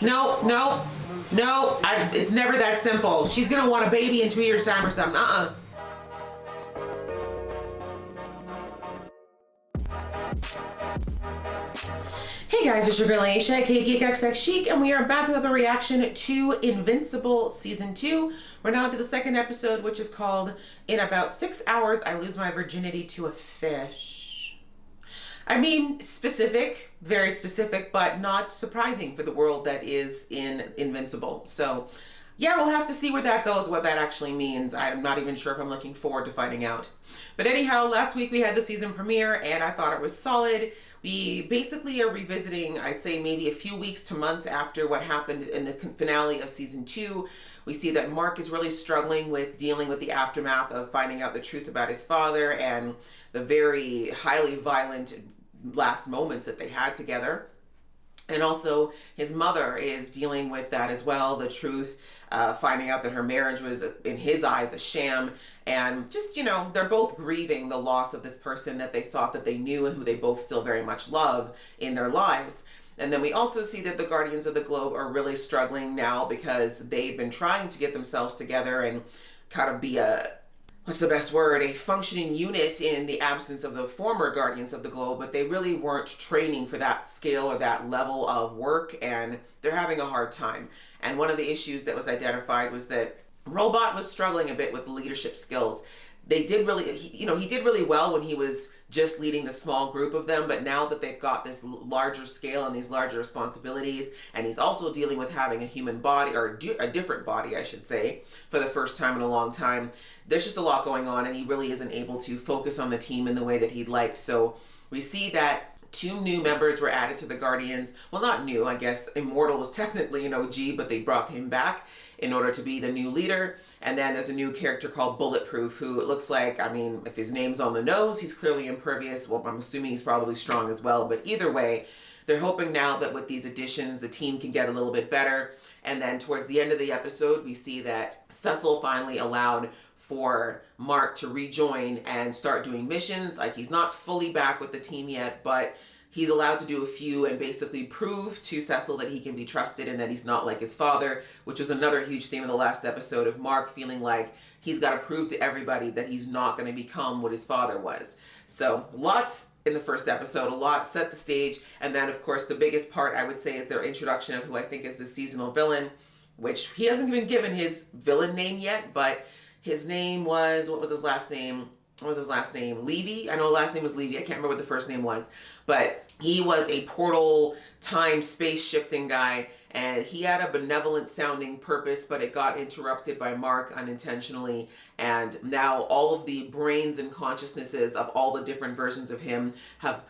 No, no, no. It's never that simple. She's gonna want a baby in 2 years' time or something. Hey guys, it's your girl Aisha, aka GeekXX Chic, and we are back with another reaction to Invincible Season 2. We're now into the second episode, which is called In About 6 Hours, I Lose My Virginity to a Fish. I mean, specific, very specific, but not surprising for the world that is in Invincible. So, yeah, we'll have to see where that goes, what that actually means. I'm not even sure if I'm looking forward to finding out. But anyhow, last week we had the season premiere, and I thought it was solid. We basically are revisiting, I'd say maybe a few weeks to months after what happened in the finale of season 2. We see that Mark is really struggling with dealing with the aftermath of finding out the truth about his father and the very highly violent last moments that they had together. And also his mother is dealing with that as well, the truth, finding out that her marriage was, in his eyes, a sham. And just, you know, they're both grieving the loss of this person that they thought that they knew and who they both still very much love in their lives. And then we also see that the Guardians of the Globe are really struggling now because they've been trying to get themselves together and kind of be a, what's the best word, a functioning unit in the absence of the former Guardians of the Globe, but they really weren't training for that scale or that level of work, and they're having a hard time. And one of the issues that was identified was that Robot was struggling a bit with leadership skills. They did really, he did really well when he was just leading the small group of them, but now that they've got this larger scale and these larger responsibilities, and he's also dealing with having a human body, or a different body, I should say, for the first time in a long time, there's just a lot going on, and he really isn't able to focus on the team in the way that he'd like. So we see that 2 new members were added to the Guardians. Well, not new, I guess. Immortal was technically an OG, but they brought him back in order to be the new leader. And then there's a new character called Bulletproof, who it looks like, I mean, if his name's on the nose, he's clearly impervious. Well, I'm assuming he's probably strong as well. But either way, they're hoping now that with these additions, the team can get a little bit better. And then towards the end of the episode, we see that Cecil finally allowed for Mark to rejoin and start doing missions. Like, he's not fully back with the team yet, but he's allowed to do a few and basically prove to Cecil that he can be trusted and that he's not like his father, which was another huge theme of the last episode, of Mark feeling like he's got to prove to everybody that he's not going to become what his father was. So lots in the first episode, a lot set the stage. And then, of course, the biggest part, I would say, is their introduction of who I think is the seasonal villain, which he hasn't been given his villain name yet, but his name was, what was his last name? What was his last name? Levy? I know the last name was Levy. I can't remember what the first name was. But he was a portal time space shifting guy, and he had a benevolent sounding purpose, but it got interrupted by Mark unintentionally. And now all of the brains and consciousnesses of all the different versions of him have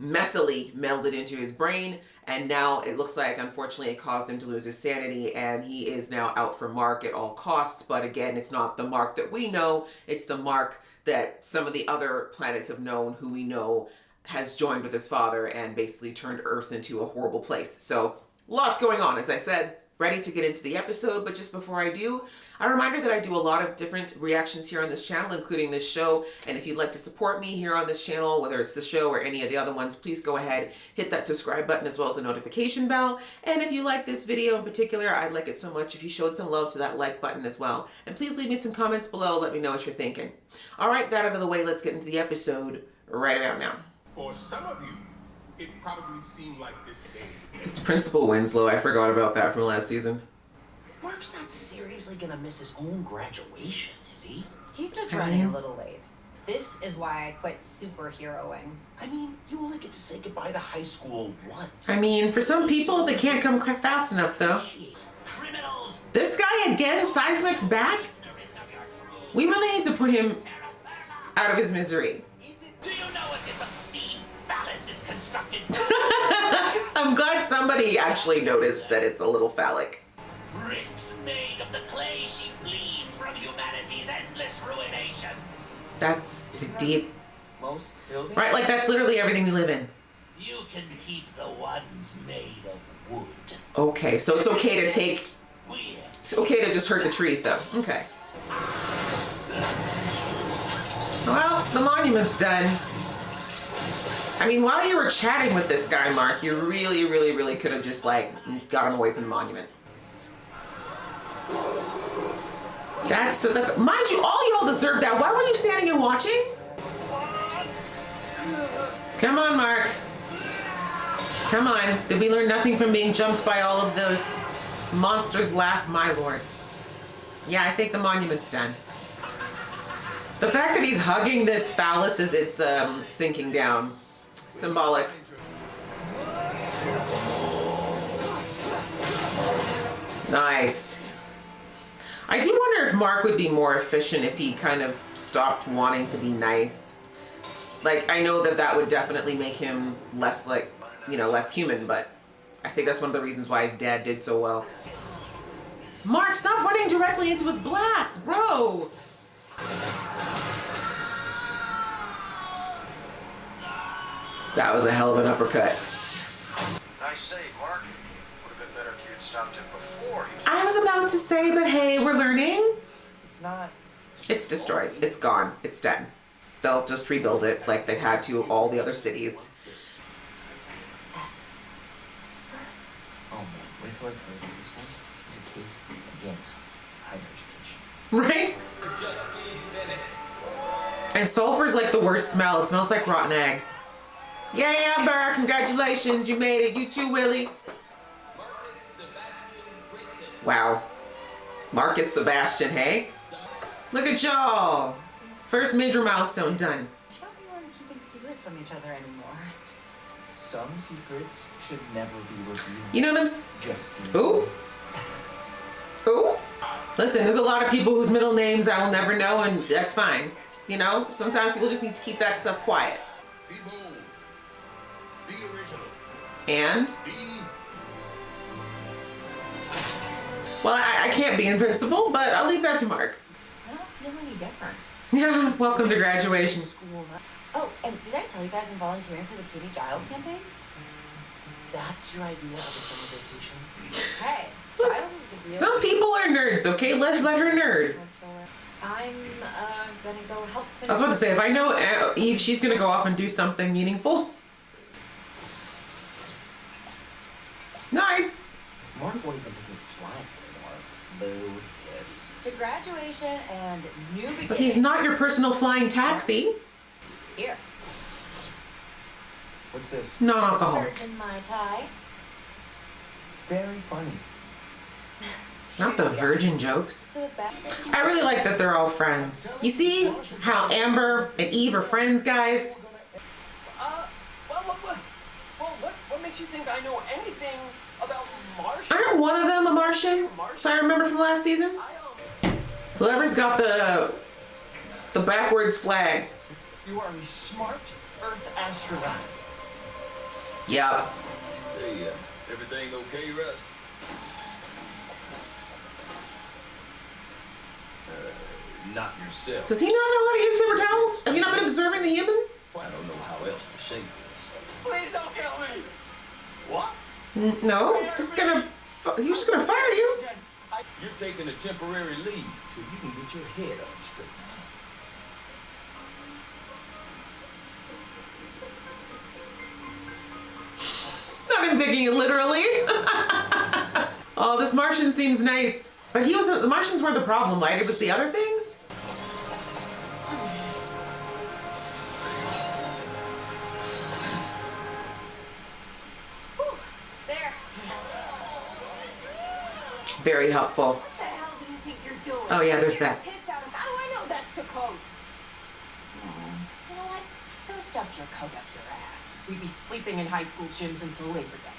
messily melded into his brain, and now it looks like, unfortunately, it caused him to lose his sanity, and he is now out for Mark at all costs. But again, it's not the Mark that we know, it's the Mark that some of the other planets have known, who we know has joined with his father and basically turned Earth into a horrible place. So lots going on, as I said. Ready to get into the episode, but just before I do, a reminder that I do a lot of different reactions here on this channel, including this show. And if you'd like to support me here on this channel, whether it's the show or any of the other ones, please go ahead, hit that subscribe button as well as the notification bell. And if you like this video in particular, I'd like it so much if you showed some love to that like button as well. And please leave me some comments below, let me know what you're thinking. All right, that out of the way, let's get into the episode right about now. For some of you, it probably seemed like this day. It's Principal Winslow. I forgot about that from last season. Mark's not seriously gonna miss his own graduation, is he? He's just running a little late. This is why I quit superheroing. I mean, you only get to say goodbye to high school once. I mean, for some people, they can't come fast enough, though. Shit. Criminals! This guy again, Seismic's back? We really need to put him out of his misery. Do you know what this obscene phallus is constructed for? I'm glad somebody actually noticed that it's a little phallic. Bricks made of the clay she bleeds from humanity's endless ruinations. That's deep. Most buildings? Right, like that's literally everything we live in. You can keep the ones made of wood. Okay, so it's okay to take... Weird. It's okay to just hurt the trees, though. Okay. Well, the monument's done. I mean, while you were chatting with this guy, Mark, you really, really, really could have just, like, got him away from the monument. That's, mind you, all y'all deserve that. Why were you standing and watching? Come on, Mark. Come on. Did we learn nothing from being jumped by all of those monsters last, my lord? Yeah, I think the monument's done. The fact that he's hugging this phallus as it's sinking down. Symbolic. Nice. I do wonder if Mark would be more efficient if he kind of stopped wanting to be nice. Like, I know that that would definitely make him less, like, you know, less human, but I think that's one of the reasons why his dad did so well. Mark, stop running directly into his blast, bro! That was a hell of an uppercut. Nice save, Mark. Would have been better if you had stopped him before. I was about to say, but hey, we're learning. It's not. It's destroyed. It's gone. It's done. They'll just rebuild it like they had to all the other cities. What's that? Silver? Oh man, wait till I tell you, this one is a case against higher education. Right? Justine Bennett. And sulfur's like the worst smell. It smells like rotten eggs. Yeah, Amber, congratulations. You made it. You too, Willie. Marcus Sebastian Grayson. Wow. Marcus Sebastian, hey? Look at y'all. First major milestone done. I thought we weren't keeping secrets from each other anymore. Some secrets should never be revealed. You know what I'm Justine. Ooh. Ooh. Listen, there's a lot of people whose middle names I will never know, and that's fine. You know, sometimes people just need to keep that stuff quiet. Behold, the original. And? The Well, I can't be invincible, but I'll leave that to Mark. I don't feel any different. Yeah, welcome to graduation. Oh, and did I tell you guys I'm volunteering for the Katie Giles campaign? That's your idea of a summer vacation? Hey, Look, Giles is the real Some people are nerds, okay? Let her nerd. controller. I'm gonna go help. I was about to say, if I know Eve, she's gonna go off and do something meaningful. Nice. Mark won't even take me flying anymore. Boo, yes. To graduation and new beginnings. But he's not your personal flying taxi. Here. What's this? Non-alcoholic. Virgin Mai Tai. Very funny. Not the virgin jokes. To the back. I really like that they're all friends. You see how Amber and Eve are friends, guys? What makes you think I know anything about Martian? Aren't one of them a Martian, if I remember from last season? Whoever's got the backwards flag. You are a smart Earth astronaut. Yup. Hey, everything okay, Russ? Not yourself. Does he not know how to use paper towels? Have you not been observing the humans? I don't know how else to say this. Please don't kill me. What? No, he was just gonna fire you. You're taking a temporary leave till you can get your head on straight. Not him taking it literally. Oh, this Martian seems nice. But the Martians weren't the problem, right? It was the other things? Whew, there. Very helpful. What the hell do you think you're doing? Oh yeah, there's that. Piss out of. How do I know that's the code? You know what? Go stuff your coat up your ass. We'd be sleeping in high school gyms until Labor Day.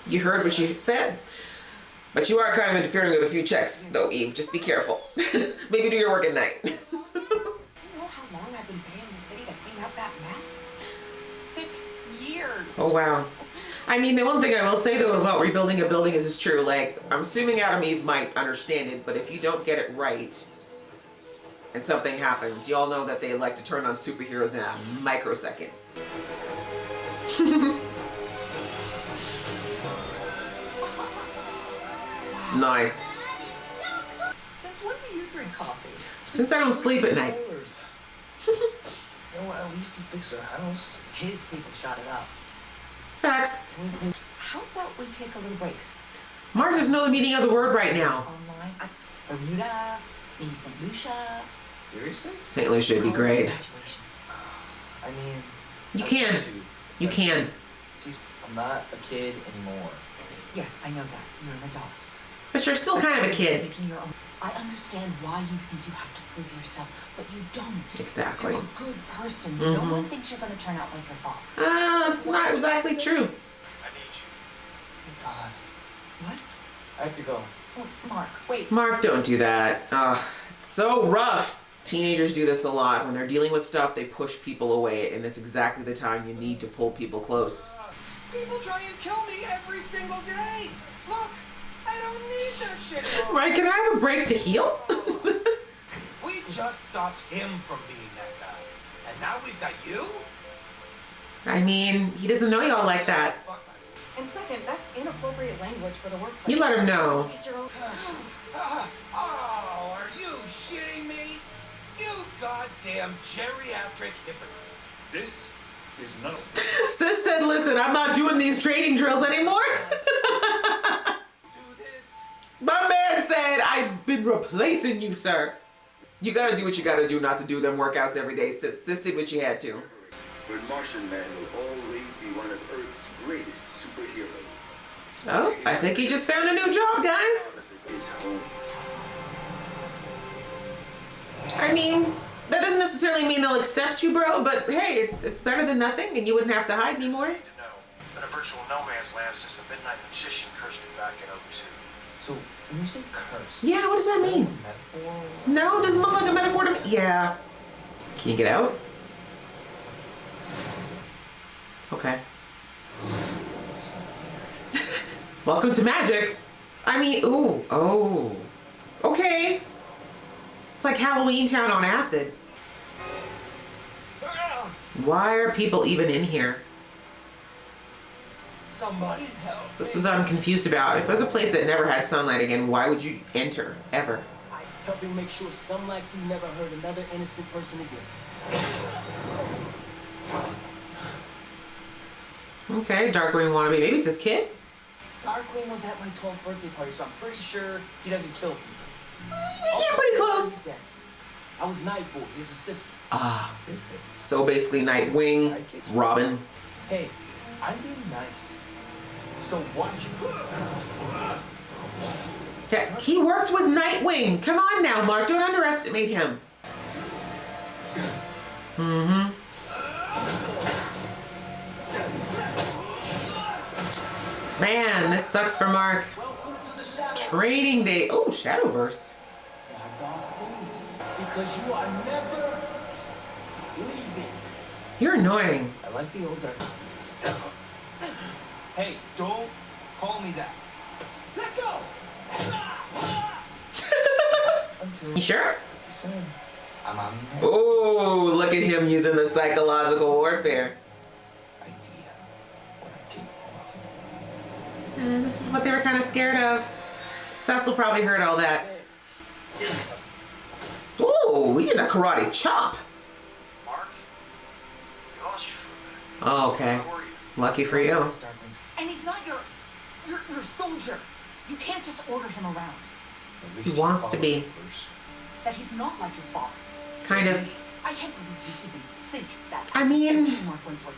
You heard what she said. But you are kind of interfering with a few checks, though, Eve. Just be careful. Maybe do your work at night. You know how long I've been paying the city to clean up that mess? 6 years. Oh, wow. I mean, the one thing I will say, though, about rebuilding a building is it's true. Like, I'm assuming Adam Eve might understand it, but if you don't get it right and something happens, you all know that they like to turn on superheroes in a microsecond. Nice. Since when do you drink coffee? Since I don't sleep at night. You know what? At least he fixed our house. His people shot it up. Facts. Can we please? How about we take a little break? Mark doesn't know the meaning of the word right now. Online. Bermuda, maybe St. Lucia. Seriously? St. Lucia would be great. Graduation. I mean, You I can. want to, You but can. see, I'm not a kid anymore. Yes, I know that. You're an adult. But you're still kind of a kid. Making your own. I understand why you think you have to prove yourself, but you don't. Exactly. You're a good person. No one thinks you're going to turn out like your father. That's not exactly true. I need you. Thank God. What? I have to go. Oh, Mark, wait. Mark, don't do that. It's so rough. Teenagers do this a lot. When they're dealing with stuff, they push people away, and it's exactly the time you need to pull people close. People try and kill me every single day. Look, I don't need that shit anymore. Right, can I have a break to heal? We just stopped him from being that guy. And now we've got you? I mean, he doesn't know y'all like that. Fuck And second, that's inappropriate language for the workplace. You let him know. It's your own- oh, are you shitting me? You goddamn geriatric hypocrite. This is not. Sis said, listen, I'm not doing these training drills anymore. Do this. My man said, I've been replacing you, sir. You gotta do what you gotta do not to do them workouts every day. Sis did what you had to. But Martian Man will always be one of Earth's greatest superheroes. Oh, I think he just found a new job, guys. His home. I mean, that doesn't necessarily mean they'll accept you, bro, but hey, it's better than nothing, and you wouldn't have to hide anymore. To know. Been a virtual no man's land since the Midnight Magician cursed me back in '02. So, when you say curse, Yeah, what does that is that mean? a metaphor? No, it doesn't look like a metaphor to me. Yeah. Can you get out? Okay. Welcome to magic. I mean, ooh, oh. Okay. It's like Halloween Town on acid. Why are people even in here? Somebody help. This is what I'm confused about. If there's a place that never had sunlight again, why would you enter, ever? Helping make sure scum like you never hurt another innocent person again. Okay, Darkwing wannabe. Maybe it's his kid? Darkwing was at my 12th birthday party, so I'm pretty sure he doesn't kill people. Yeah, pretty close. I was Nightboy, his assistant. Ah, Assistant. so basically Nightwing, Robin. Hey, I'm being nice. So what did you... Yeah, he worked with Nightwing. Come on now, Mark. Don't underestimate him. Man, this sucks for Mark. Welcome to the shadow. Training day. Oh, Shadowverse. There are dark things here, because you are never leaving. You're annoying. I like the old dark. Hey, don't call me that. Let go! Until You sure? you said, I'm Omniman. Oh, look at him using the psychological warfare. Idea what I'm capable of. And this is what they were kind of scared of. Cecil probably heard all that. Oh, he did a karate chop. Mark, we lost you for a minute. Oh, okay. Where were you? Lucky for you. It's Darkwing's. And he's not your soldier. You can't just order him around. At least He you wants to followed be. orders. That he's not like his father. Kind of. I can't believe you even think that. I mean- Everything Mark went through.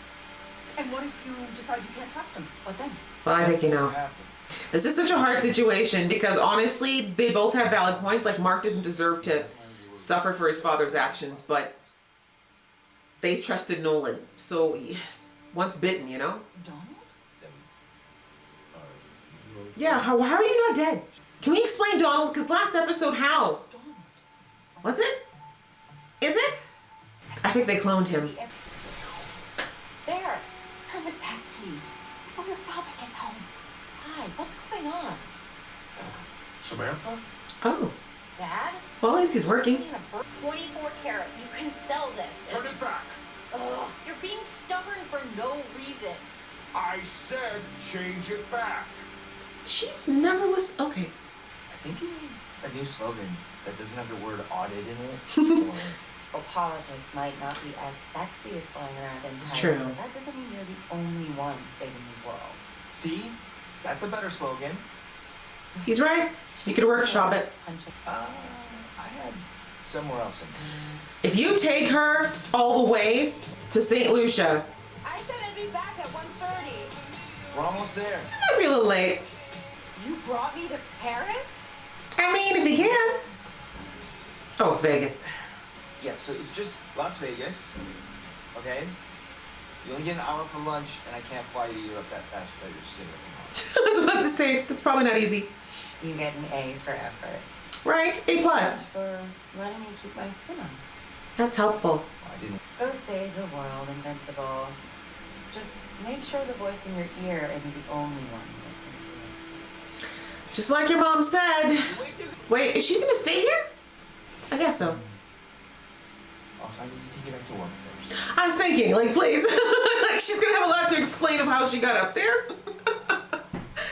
And what if you decide you can't trust him? What then? Well, I think you know. What happened? This is such a hard situation because honestly, they both have valid points. Like, Mark doesn't deserve to suffer for his father's actions, but they trusted Nolan. So, once bitten, you know? Donald? Yeah, how are you not dead? Can we explain Donald? Because last episode, how? Donald. Was it? Is it? I think they cloned him. There. Turn it back, please. Before your father gets home. Hi, what's going on? Samantha? Oh, Dad? well, at least he's working. 24 karat. You can sell this. Turn it back. Ugh, you're being stubborn for no reason. I said change it back. She's never listened. Okay. I think you need a new slogan that doesn't have the word audit in it. Or Well, politics might not be as sexy as flying around in It's tights, true. but that doesn't mean you're the only one saving the world. See? That's a better slogan. He's right. You could workshop it. I had somewhere else in mind. If you take her all the way to St. Lucia, I said I'd be back at 1:30. We're almost there. I'd be a little late. You brought me to Paris? I mean, if you can. Oh, it's Vegas. Yeah, so it's just Las Vegas, okay? You only get an hour for lunch, and I can't fly you to Europe that fast without your skin ripping off. I was about to say, that's probably not easy. You get an A for effort. Right? A plus. For letting me keep my skin on. That's helpful. I didn't. Go save the world, Invincible. Just make sure the voice in your ear isn't the only one you listen to. Just like your mom said. Wait, is she gonna stay here? I guess so. Also, I need to take you back to work first. I was thinking, like, please. Like, she's gonna have a lot to explain of how she got up there.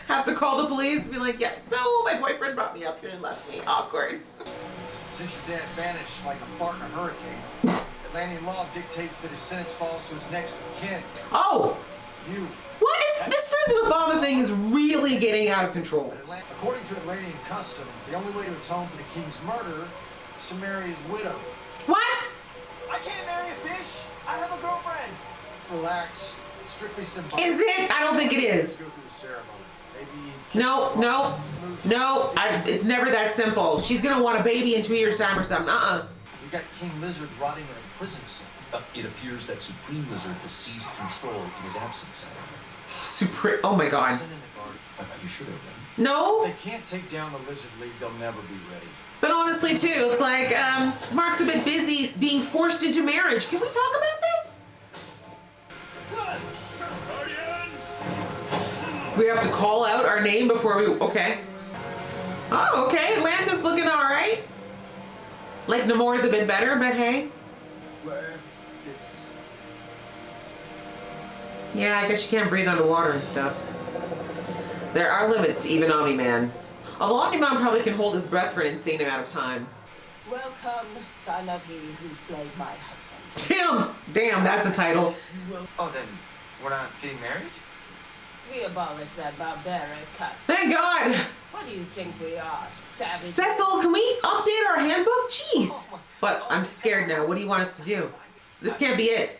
Have to call the police and be like, yeah, so my boyfriend brought me up here and left me. Awkward. Since your dad vanished like a fart in a hurricane, Atlantean law dictates that his sentence falls to his next of kin. Oh. You. What is this? Season of the father thing is really getting out of control. According to Atlantean custom, the only way to atone for the king's murder is to marry his widow. What? I can't marry a fish. I have a girlfriend. Relax. Strictly symbolic. Is it? I don't think it is. Go through the ceremony. Maybe. No. It's never that simple. She's gonna want a baby in 2 years' time or something. We got King Lizard rotting in a prison cell. It appears that Supreme Lizard has seized control in his absence. Supreme. Oh my God. Are you sure they're ready? No. They can't take down the Lizard League. They'll never be ready. But honestly, too, it's like Mark's a bit busy being forced into marriage. Can we talk about this? We have to call out our name before we. Okay. Oh, okay. Atlantis looking all right. Like Nemours a bit better, but hey. This. Yeah, I guess you can't breathe underwater and stuff. There are limits to even Omniman. Although Omniman probably can hold his breath for an insane amount of time. Welcome, son of he who slayed my husband. Damn, that's a title. Oh, then we're not getting married? We abolished that barbaric custom. Thank God. What do you think we are, savages? Cecil, can we update our handbook? Jeez. But I'm scared now. What do you want us to do? This can't be it.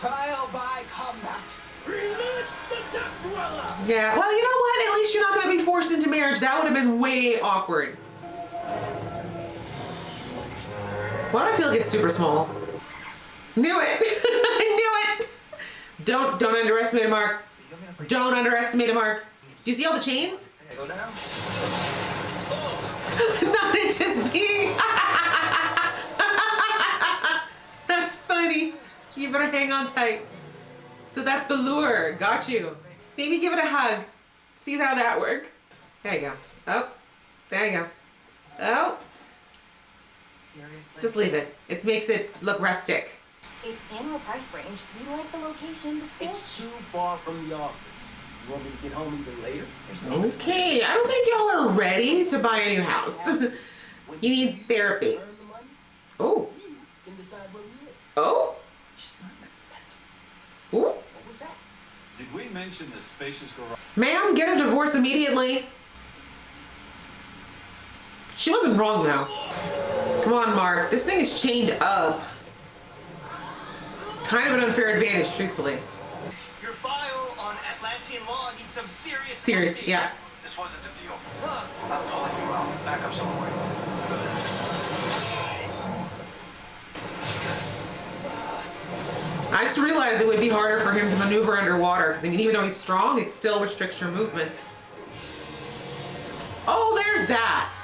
Trial by combat. Release the death dweller! Yeah, well, you know what? At least you're not going to be forced into marriage. That would have been way awkward. Why do I feel like it's super small? Knew it. I knew it. Don't underestimate it, Mark. Don't underestimate it, Mark. Do you see all the chains? Go down. Not it just me. That's funny. You better hang on tight. So that's the lure. Got you. Maybe give it a hug. See how that works. There you go. Oh, there you go. Oh. Seriously? Just leave it. It makes it look rustic. It's in our price range. We like the location, the school. It's too far from the office. You want me to get home even later? Okay, I don't think y'all are ready to buy a new house. You need therapy. Earn the money, Oh. you can decide where we live. Oh. She's not my pet. Ooh. What was that? Did we mention the spacious garage? Ma'am, get a divorce immediately. She wasn't wrong though. Come on, Mark. This thing is chained up. It's kind of an unfair advantage, truthfully. Your file on Atlantean law needs some serious. Serious, updating. yeah. This wasn't the deal. I'm pulling you out. Back up somewhere. I just realized it would be harder for him to maneuver underwater because even though he's strong, it still restricts your movement. Oh, there's that.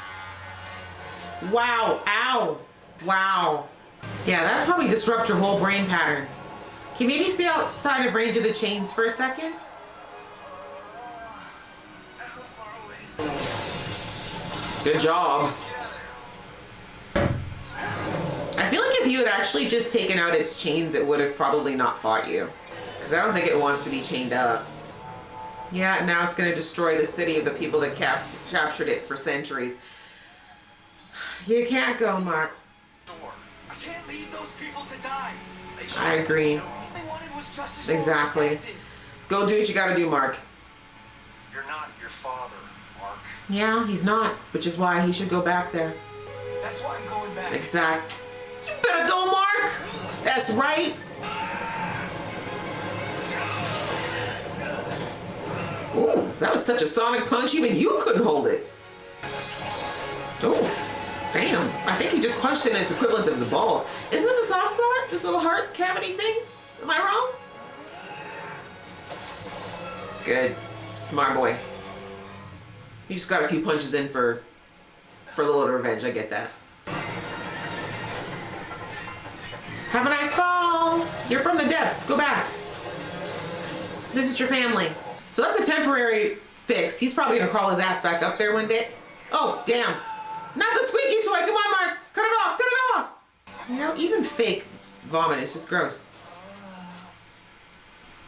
Wow. Ow. Wow. Yeah, that'd probably disrupt your whole brain pattern. Can you maybe stay outside of range of the chains for a second? Good job. I feel like if you had actually just taken out its chains, it would have probably not fought you. Because I don't think it wants to be chained up. Yeah, now it's going to destroy the city of the people that captured it for centuries. You can't go, Mark. Door. I can't leave those people to die. I agree. All they wanted was justice. Exactly. Go do what you gotta do, Mark. You're not your father, Mark. Yeah, he's not, which is why he should go back there. That's why I'm going back. Exact. You better go, Mark. That's right. Ooh, that was such a sonic punch, even you couldn't hold it. Oh, damn. I think he just punched it in its equivalent of the balls. Isn't this a soft spot? This little heart cavity thing? Am I wrong? Good. Smart boy. You just got a few punches in for a little revenge. I get that. Have a nice fall. You're from the depths. Go back. Visit your family. So that's a temporary fix. He's probably gonna crawl his ass back up there one day. Oh, damn. Not the squeaky toy. Come on, Mark. Cut it off. Cut it off. You know, even fake vomit is just gross.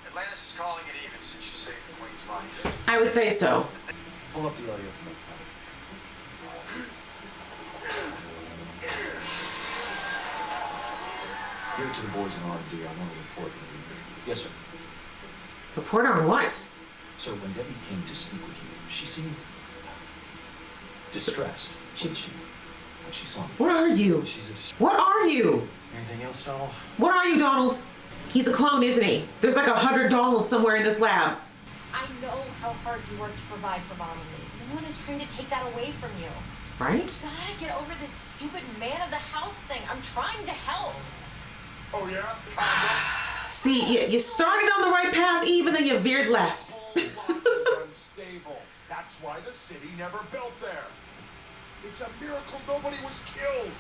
Atlantis is calling it even since you saved the Queen's life. I would say so. Pull up the audio from that phone. Give it to the boys in R&D. I want to report in a week. Yes, sir. Report on what? Sir, when Debbie came to speak with you, she seemed distressed. When she saw me. What are you? What are you? Anything else, Donald? What are you, Donald? He's a clone, isn't he? There's like 100 Donalds somewhere in this lab. I know how hard you work to provide for Mom and me. No one is trying to take that away from you. Right? You gotta get over this stupid man of the house thing. I'm trying to help. Oh yeah? See, you started on the right path, Eve, and then you veered left. Unstable. That's why the city never built there. It's a miracle nobody was killed.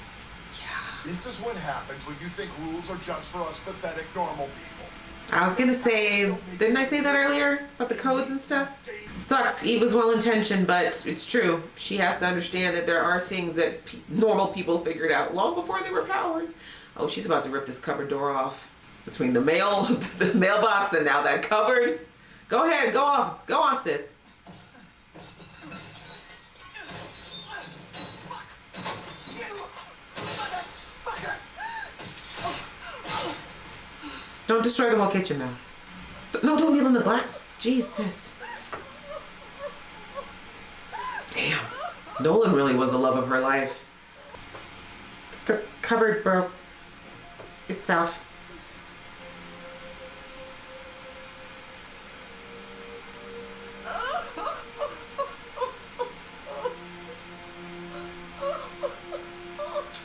Yeah. This is what happens when you think rules are just for us pathetic normal people. I was gonna say, didn't I say that earlier? About the codes and stuff? It sucks. Eve was well-intentioned, but it's true. She has to understand that there are things that normal people figured out long before they were powers. Oh, she's about to rip this cupboard door off. Between the mailbox and now that cupboard. Go ahead, go off, sis. Don't destroy the whole kitchen though. No, don't kneel in the glass. Jesus. Damn. Nolan really was the love of her life. The cupboard broke itself.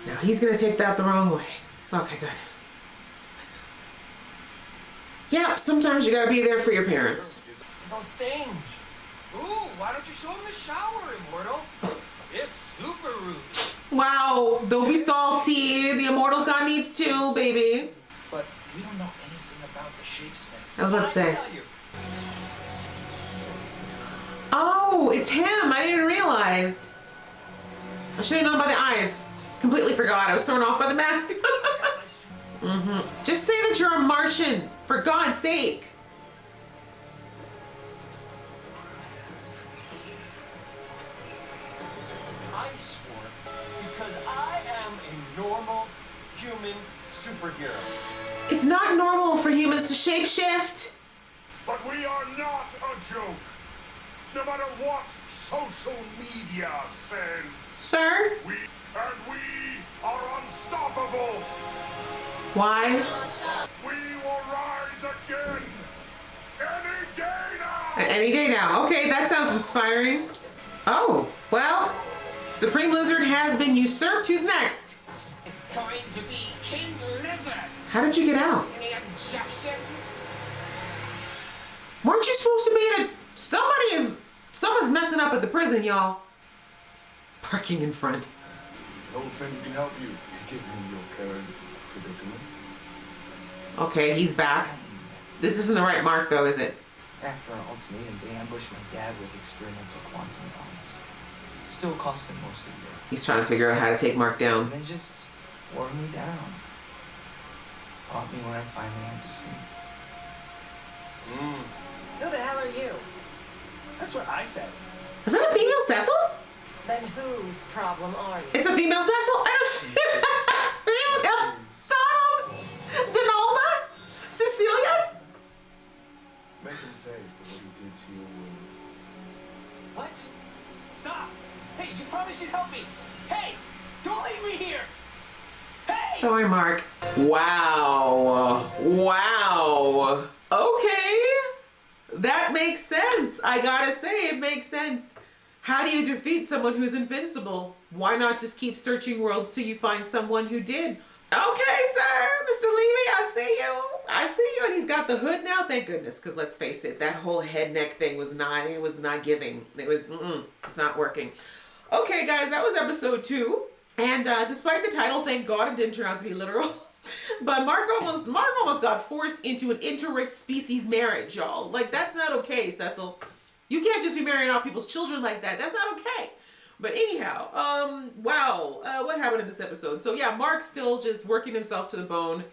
Now he's gonna take that the wrong way. Okay, good. Yeah, sometimes you gotta be there for your parents. Those things. Ooh, why don't you show him the shower, Immortal? It's super rude. Wow, don't be salty. The Immortals got needs too, baby. But we don't know anything about the Shapesmith. I was about to say. Oh, it's him. I didn't realize. I should have known by the eyes. Completely forgot. I was thrown off by the mask. Just say that you're a Martian, for God's sake. I swore because I am a normal human superhero. It's not normal for humans to shapeshift. But we are not a joke. No matter what social media says. Sir? We are unstoppable. Why? We will rise again. Any day now. Any day now. Okay, that sounds inspiring. Oh, well, Supreme Lizard has been usurped. Who's next? It's going to be King Lizard. How did you get out? Any objections? Weren't you supposed to be in a... Someone's messing up at the prison, y'all. Parking in front. An old friend who can help you. Give him your current predicament. Okay, he's back. This isn't the right Mark, though, is it? After our ultimatum, they ambushed my dad with experimental quantum bombs. Still cost them most of the year. He's trying to figure out how to take Mark down. And they just wore me down. Caught me when I finally had to sleep. Who the hell are you? That's what I said. Is that a female Cecil? Then whose problem are you? It's a female Cecil? I don't... is... Donald? Donalda? Cecilia? Make him pay for what he did to your wound. What? Stop! Hey, you promised you'd help me! Hey! Don't leave me here! Hey! Sorry, Mark. Wow. Wow. Okay. That makes sense. I gotta say, it makes sense. How do you defeat someone who's invincible? Why not just keep searching worlds till you find someone who did? Okay, sir, Mr. Levy, I see you. I see you. And he's got the hood now. Thank goodness, because let's face it, that whole head neck thing was not giving. It's not working. Okay, guys, that was episode 2. And despite the title, thank God it didn't turn out to be literal. But Mark almost got forced into an inter-species marriage, y'all. Like, that's not okay, Cecil. You can't just be marrying off people's children like that. That's not okay. But anyhow, wow. What happened in this episode? So yeah, Mark's still just working himself to the bone,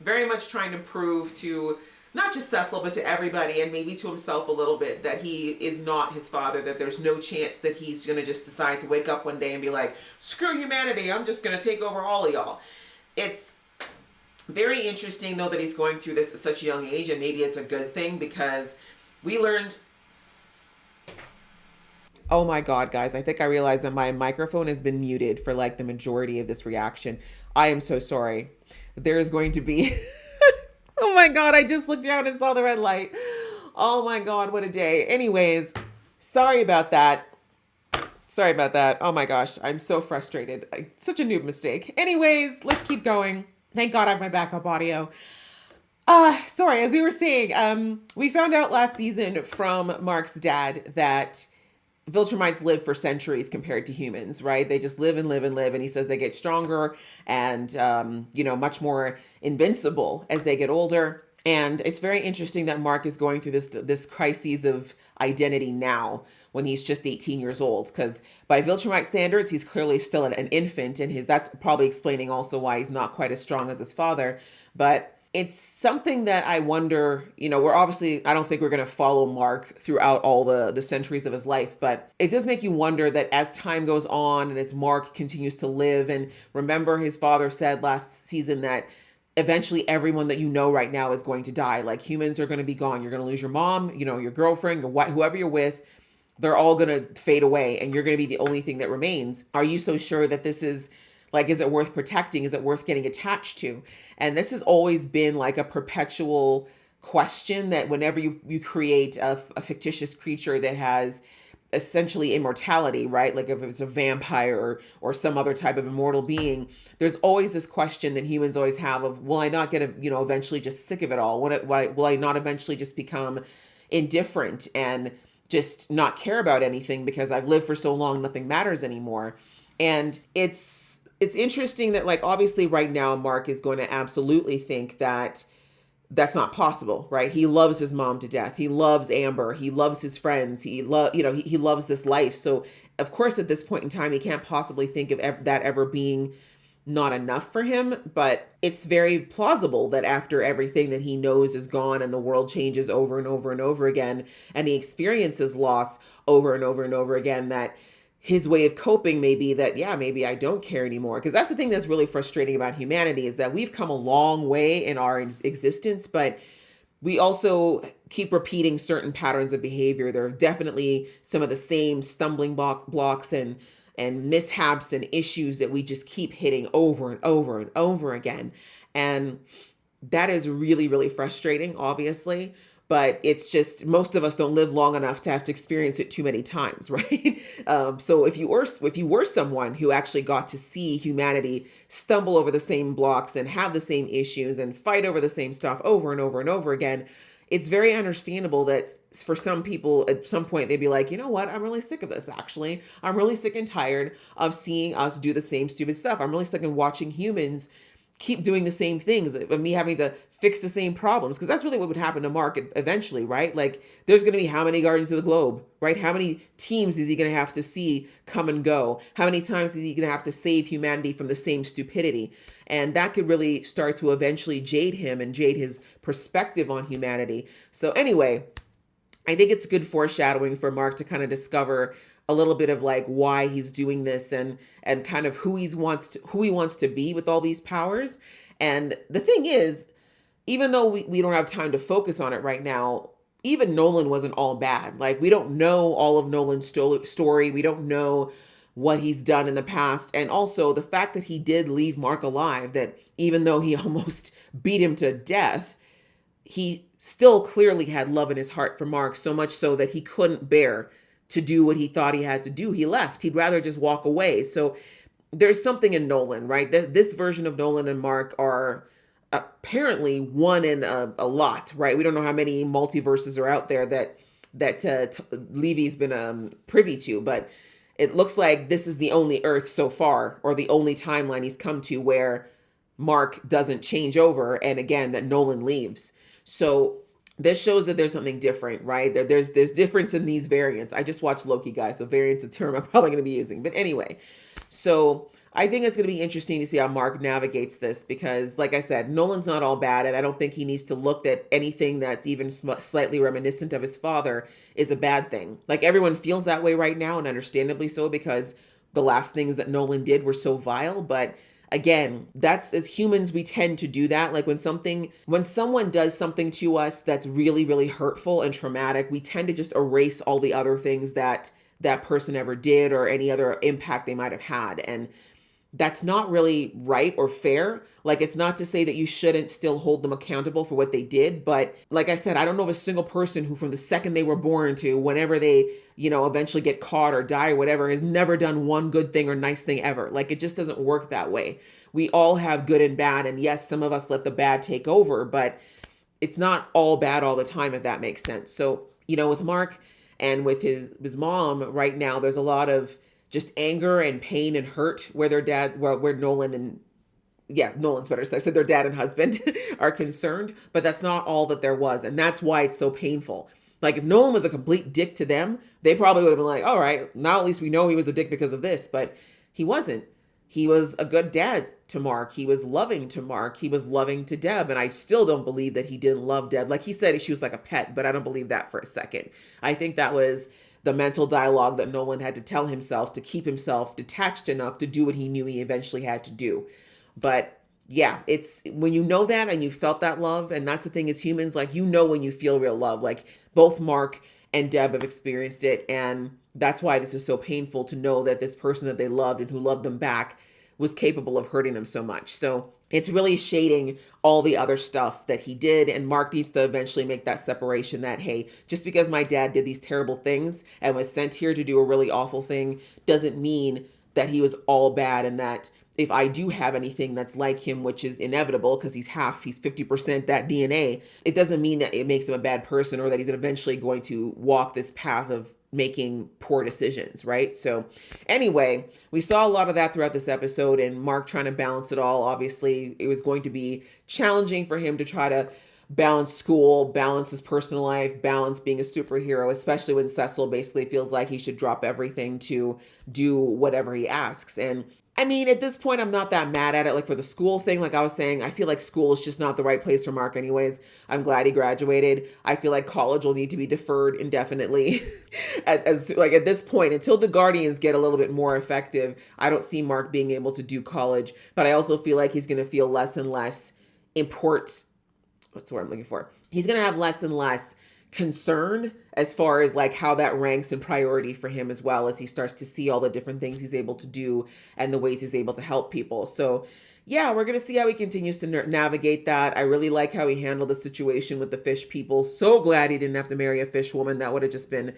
very much trying to prove to not just Cecil, but to everybody, and maybe to himself a little bit, that he is not his father, that there's no chance that he's going to just decide to wake up one day and be like, screw humanity, I'm just going to take over all of y'all. It's very interesting, though, that he's going through this at such a young age, and maybe it's a good thing, because we learned... Oh my God, guys, I think I realized that my microphone has been muted for like the majority of this reaction. I am so sorry. There's going to be... Oh my God, I just looked down and saw the red light. Oh my God, what a day. Anyways, sorry about that. Sorry about that. Oh my gosh, I'm so frustrated. Such a noob mistake. Anyways, let's keep going. Thank God I have my backup audio. Sorry, as we were saying, we found out last season from Mark's dad that Viltrumites live for centuries compared to humans, right? They just live and live and live. And he says they get stronger and, much more invincible as they get older. And it's very interesting that Mark is going through this crisis of identity now when he's just 18 years old. Because by Viltrumite standards, he's clearly still an infant. And that's probably explaining also why he's not quite as strong as his father. But it's something that I wonder, we're obviously, I don't think we're going to follow Mark throughout all the centuries of his life, but it does make you wonder that as time goes on and as Mark continues to live, and remember his father said last season that eventually everyone that you know right now is going to die. Like, humans are going to be gone. You're going to lose your mom, your girlfriend, your wife, whoever you're with. They're all going to fade away and you're going to be the only thing that remains. Are you so sure that this is is it worth protecting? Is it worth getting attached to? And this has always been like a perpetual question that whenever you create a fictitious creature that has essentially immortality, right? Like if it's a vampire or some other type of immortal being, there's always this question that humans always have of, will I not get, eventually just sick of it all? Will I not eventually just become indifferent and just not care about anything because I've lived for so long, nothing matters anymore? And it's interesting that, obviously right now, Mark is going to absolutely think that that's not possible, right? He loves his mom to death. He loves Amber. He loves his friends. He loves this life. So of course, at this point in time, he can't possibly think of that ever being not enough for him. But it's very plausible that after everything that he knows is gone and the world changes over and over and over again, and he experiences loss over and over and over again, that his way of coping may be that, yeah, maybe I don't care anymore. Because that's the thing that's really frustrating about humanity, is that we've come a long way in our existence, but we also keep repeating certain patterns of behavior. There are definitely some of the same stumbling blocks and mishaps and issues that we just keep hitting over and over and over again. And that is really, really frustrating, obviously. But it's just, most of us don't live long enough to have to experience it too many times, right? So if you were someone who actually got to see humanity stumble over the same blocks and have the same issues and fight over the same stuff over and over and over again, it's very understandable that for some people at some point they'd be like, you know what? I'm really sick of this, actually. I'm really sick and tired of seeing us do the same stupid stuff. I'm really sick of watching humans keep doing the same things, of me having to fix the same problems, because that's really what would happen to Mark eventually, right? Like, there's going to be how many Guardians of the Globe, right? How many teams is he going to have to see come and go? How many times is he going to have to save humanity from the same stupidity? And that could really start to eventually jade him and jade his perspective on humanity. So anyway, I think it's good foreshadowing for Mark to kind of discover a little bit of like why he's doing this and kind of who he wants to be with all these powers. And the thing is, even though we don't have time to focus on it right now, even Nolan wasn't all bad. Like, we don't know all of Nolan's story. We don't know what he's done in the past. And also the fact that he did leave Mark alive, that even though he almost beat him to death, he still clearly had love in his heart for Mark, so much so that he couldn't bear to do what he thought he had to do. He left. He'd rather just walk away. So there's something in Nolan, right? This version of Nolan and Mark are apparently one in a lot, right? We don't know how many multiverses are out there that Levy's been privy to, but it looks like this is the only Earth so far, or the only timeline he's come to where Mark doesn't change over, and again, that Nolan leaves. So this shows that there's something different, right? That there's difference in these variants. I just watched Loki, guys, so variant's a term I'm probably going to be using. But anyway, so I think it's going to be interesting to see how Mark navigates this, because like I said, Nolan's not all bad, and I don't think he needs to look at anything that's even slightly reminiscent of his father is a bad thing. Like, everyone feels that way right now, and understandably so, because the last things that Nolan did were so vile. But again, that's, as humans, we tend to do that. Like, when someone does something to us that's really, really hurtful and traumatic, we tend to just erase all the other things that person ever did or any other impact they might have had. And that's not really right or fair. Like, it's not to say that you shouldn't still hold them accountable for what they did. But like I said, I don't know of a single person who, from the second they were born to whenever they, eventually get caught or die or whatever, has never done one good thing or nice thing ever. Like, it just doesn't work that way. We all have good and bad. And yes, some of us let the bad take over, but it's not all bad all the time, if that makes sense. So, with Mark and with his mom right now, there's a lot of just anger and pain and hurt where where Nolan and, Nolan's better. So I said their dad and husband are concerned, but that's not all that there was. And that's why it's so painful. Like, if Nolan was a complete dick to them, they probably would have been like, all right, now at least we know he was a dick because of this, but he wasn't. He was a good dad to Mark. He was loving to Mark. He was loving to Deb. And I still don't believe that he didn't love Deb. Like, he said she was like a pet, but I don't believe that for a second. I think that was the mental dialogue that Nolan had to tell himself to keep himself detached enough to do what he knew he eventually had to do. But yeah, it's when you know that and you felt that love, and that's the thing as humans, like, when you feel real love. Like, both Mark and Deb have experienced it, and that's why this is so painful to know that this person that they loved and who loved them back was capable of hurting them so much. So it's really shading all the other stuff that he did. And Mark needs to eventually make that separation that, hey, just because my dad did these terrible things and was sent here to do a really awful thing doesn't mean that he was all bad. And that if I do have anything that's like him, which is inevitable because he's 50% that DNA, it doesn't mean that it makes him a bad person or that he's eventually going to walk this path of making poor decisions, right? So anyway, we saw a lot of that throughout this episode, and Mark trying to balance it all. Obviously, it was going to be challenging for him to try to balance school, balance his personal life, balance being a superhero, especially when Cecil basically feels like he should drop everything to do whatever he asks. And I mean, at this point, I'm not that mad at it. Like, for the school thing, like I was saying, I feel like school is just not the right place for Mark anyways. I'm glad he graduated. I feel like college will need to be deferred indefinitely. At this point, until the Guardians get a little bit more effective, I don't see Mark being able to do college. But I also feel like he's going to feel less and less what's the word I'm looking for? He's going to have less and less concern as far as like how that ranks in priority for him, as well as he starts to see all the different things he's able to do and the ways he's able to help people. So yeah, we're going to see how he continues to navigate that. I really like how he handled the situation with the fish people. So glad he didn't have to marry a fish woman. That would have just been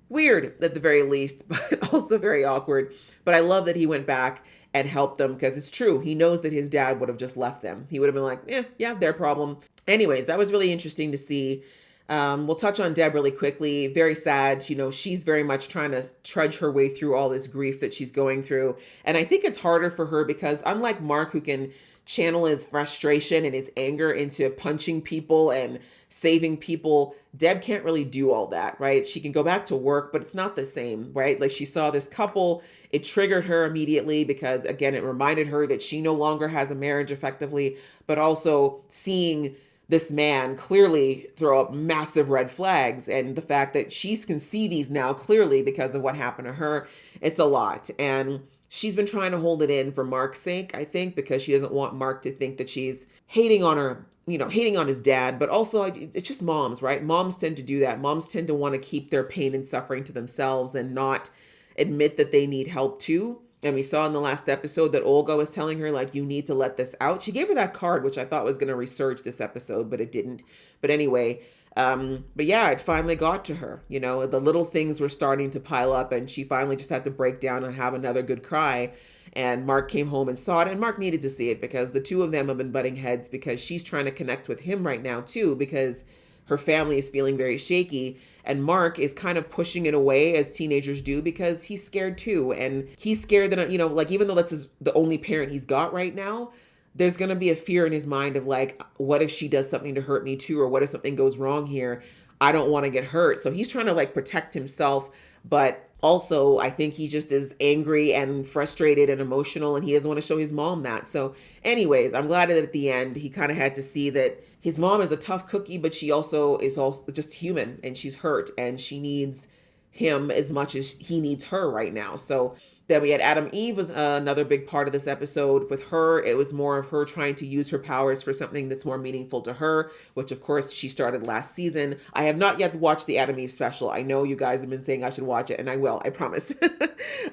weird at the very least, but also very awkward. But I love that he went back and helped them, because it's true. He knows that his dad would have just left them. He would have been like, yeah, their problem. Anyways, that was really interesting to see. We'll touch on Deb really quickly. Very sad. She's very much trying to trudge her way through all this grief that she's going through. And I think it's harder for her because, unlike Mark, who can channel his frustration and his anger into punching people and saving people, Deb can't really do all that, right? She can go back to work, but it's not the same, right? Like, she saw this couple, it triggered her immediately because, again, it reminded her that she no longer has a marriage effectively, but also seeing this man clearly throw up massive red flags. And the fact that she can see these now clearly because of what happened to her, it's a lot. And she's been trying to hold it in for Mark's sake, I think, because she doesn't want Mark to think that she's hating on her, hating on his dad. But also, it's just moms, right? Moms tend to do that. Moms tend to want to keep their pain and suffering to themselves and not admit that they need help too. And we saw in the last episode that Olga was telling her, like, you need to let this out. She gave her that card, which I thought was going to resurge this episode, but it didn't. But anyway, but yeah, it finally got to her. The little things were starting to pile up, and she finally just had to break down and have another good cry. And Mark came home and saw it, and Mark needed to see it because the two of them have been butting heads because she's trying to connect with him right now too, because her family is feeling very shaky, and Mark is kind of pushing it away as teenagers do because he's scared too. And he's scared that, even though that's the only parent he's got right now, there's going to be a fear in his mind of like, what if she does something to hurt me too? Or what if something goes wrong here? I don't want to get hurt. So he's trying to like protect himself, but also I think he just is angry and frustrated and emotional, and he doesn't want to show his mom that. So anyways, I'm glad that at the end he kind of had to see that his mom is a tough cookie, but she also is also just human, and she's hurt, and she needs him as much as he needs her right now. So then we had Adam Eve was another big part of this episode. With her, it was more of her trying to use her powers for something that's more meaningful to her, which of course she started last season. I have not yet watched the Adam Eve special. I know you guys have been saying I should watch it, and I will, I promise.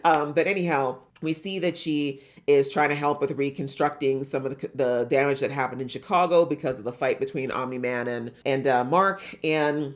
But anyhow, we see that she is trying to help with reconstructing some of the damage that happened in Chicago because of the fight between Omniman and Mark. And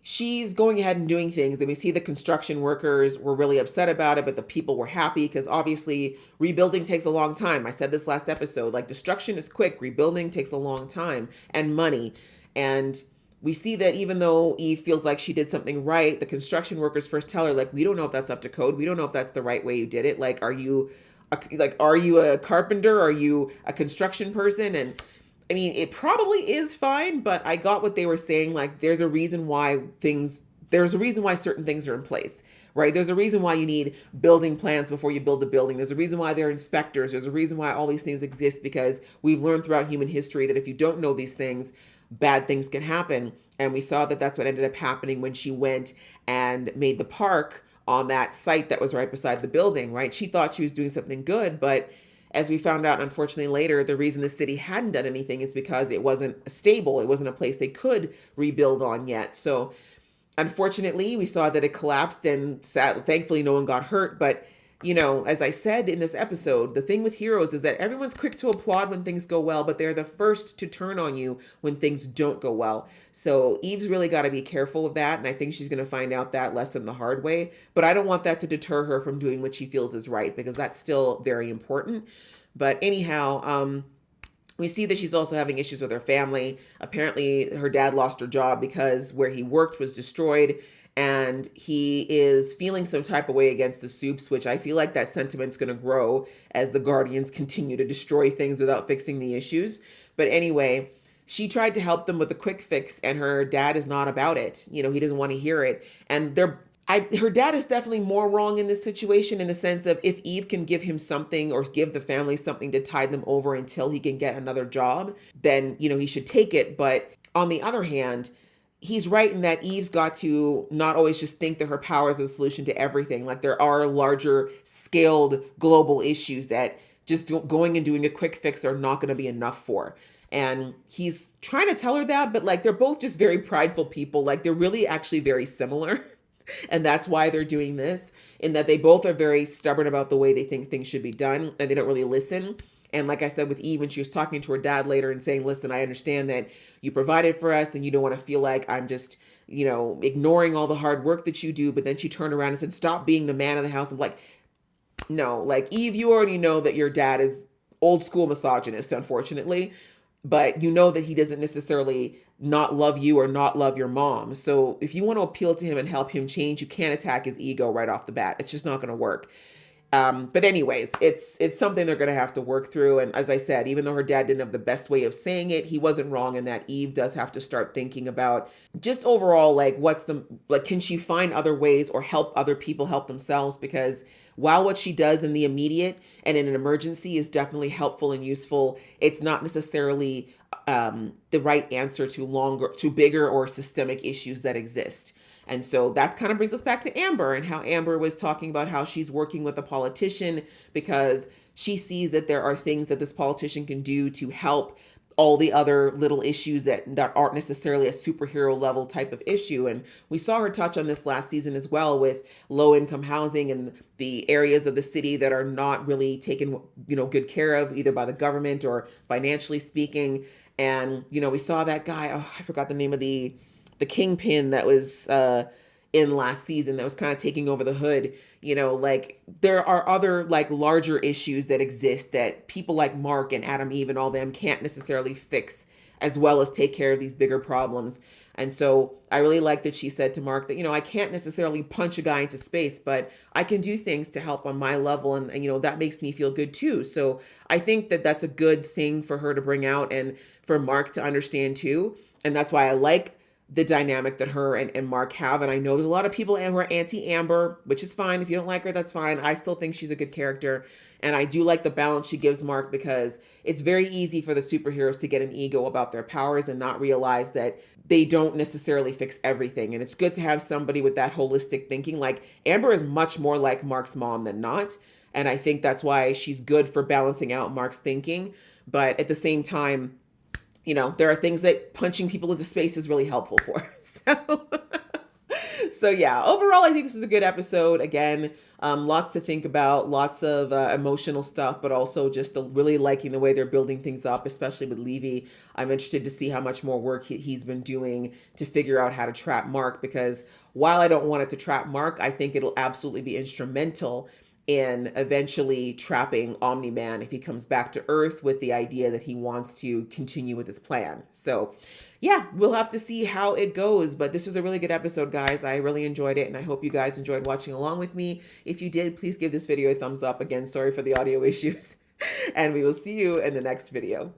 she's going ahead and doing things, and we see the construction workers were really upset about it, but the people were happy because obviously rebuilding takes a long time. I said this last episode, like destruction is quick, rebuilding takes a long time and money. And we see that even though Eve feels like she did something right, the construction workers first tell her, like, we don't know if that's up to code. We don't know if that's the right way you did it. Like, are you a carpenter? Are you a construction person? And I mean, it probably is fine, but I got what they were saying. Like, there's a reason why certain things are in place, right? There's a reason why you need building plans before you build a building. There's a reason why there are inspectors. There's a reason why all these things exist, because we've learned throughout human history that if you don't know these things, bad things can happen. And we saw that that's what ended up happening when she went and made the park on that site that was right beside the building, right? She thought she was doing something good, but as we found out, unfortunately, later, the reason the city hadn't done anything is because it wasn't stable. It wasn't a place they could rebuild on yet. So unfortunately, we saw that it collapsed, and thankfully no one got hurt. But, as I said in this episode, the thing with heroes is that everyone's quick to applaud when things go well, but they're the first to turn on you when things don't go well. So Eve's really got to be careful of that. And I think she's going to find out that lesson the hard way. But I don't want that to deter her from doing what she feels is right, because that's still very important. But anyhow, we see that she's also having issues with her family. Apparently, her dad lost her job because where he worked was destroyed, and he is feeling some type of way against the Supes, which I feel like that sentiment's going to grow as the Guardians continue to destroy things without fixing the issues. But anyway, she tried to help them with a quick fix, and her dad is not about it. He doesn't want to hear it. And her dad is definitely more wrong in this situation, in the sense of if Eve can give him something or give the family something to tide them over until he can get another job, then, he should take it. But on the other hand, he's right in that Eve's got to not always just think that her power is a solution to everything. Like, there are larger scaled global issues that just going and doing a quick fix are not going to be enough for. And he's trying to tell her that, but like, they're both just very prideful people. Like, they're really actually very similar. And that's why they're doing this, in that they both are very stubborn about the way they think things should be done, and they don't really listen. And like I said with Eve, when she was talking to her dad later and saying, listen, I understand that you provided for us and you don't want to feel like I'm just, ignoring all the hard work that you do. But then she turned around and said, stop being the man of the house. I'm like, no, like, Eve, you already know that your dad is old school misogynist, unfortunately. But you know that he doesn't necessarily not love you or not love your mom. So if you want to appeal to him and help him change, you can't attack his ego right off the bat. It's just not going to work. But anyways, it's something they're going to have to work through. And as I said, even though her dad didn't have the best way of saying it, he wasn't wrong in that Eve does have to start thinking about just overall, like, can she find other ways or help other people help themselves? Because while what she does in the immediate and in an emergency is definitely helpful and useful, it's not necessarily the right answer to bigger or systemic issues that exist. And so that's kind of brings us back to Amber and how Amber was talking about how she's working with a politician because she sees that there are things that this politician can do to help all the other little issues that aren't necessarily a superhero level type of issue. And we saw her touch on this last season as well with low income housing and the areas of the city that are not really taken, good care of either by the government or financially speaking. And, we saw that guy, I forgot the name of the kingpin that was in last season that was kind of taking over the hood. There are other larger issues that exist that people like Mark and Adam Eve and all them can't necessarily fix as well as take care of these bigger problems. And so I really like that she said to Mark that, I can't necessarily punch a guy into space, but I can do things to help on my level. And that makes me feel good too. So I think that that's a good thing for her to bring out and for Mark to understand too. And that's why I like the dynamic that her and Mark have. And I know there's a lot of people who are anti-Amber, which is fine. If you don't like her, that's fine. I still think she's a good character. And I do like the balance she gives Mark because it's very easy for the superheroes to get an ego about their powers and not realize that they don't necessarily fix everything. And it's good to have somebody with that holistic thinking. Like Amber is much more like Mark's mom than not. And I think that's why she's good for balancing out Mark's thinking. But at the same time, there are things that punching people into space is really helpful for. So yeah, overall, I think this was a good episode. Again, lots to think about, lots of emotional stuff, but also just really liking the way they're building things up, especially with Levy. I'm interested to see how much more work he's been doing to figure out how to trap Mark, because while I don't want it to trap Mark, I think it'll absolutely be instrumental in eventually trapping Omni-Man if he comes back to Earth with the idea that he wants to continue with his plan. So yeah, we'll have to see how it goes. But this was a really good episode, guys. I really enjoyed it, and I hope you guys enjoyed watching along with me. If you did, please give this video a thumbs up. Again, sorry for the audio issues. And we will see you in the next video.